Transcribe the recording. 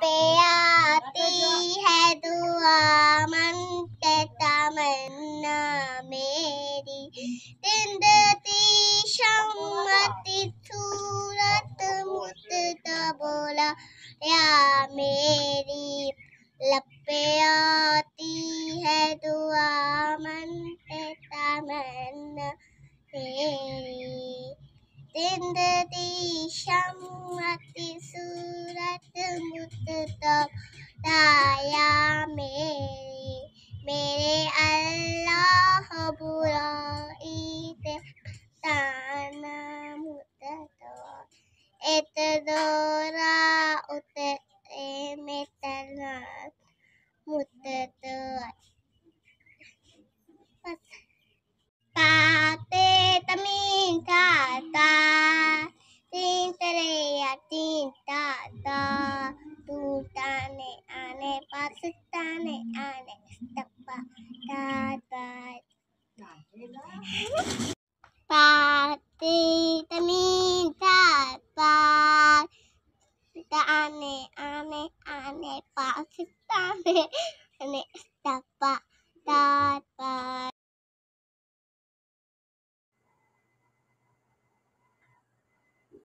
पे आती है दुआ मन के तमन्ना मेरी जिंदगी शम्मती सूरत मुझसे बोला या मेरी लब पे आती है दुआ मन के तमन्ना मेरी जिंदगी शम्मती सूरत मुझसे या मेरे अल्लाह बुराई से ताना मुझसे एतदोरा उते में तना मुझसे ताते तमीन ताता तीन तरे या तीन ताता तू ताने आने पाकिस्ताने आने तप्पा ताता पाते तमीन ताता ताने आने आने पाकिस्ताने आने तप्पा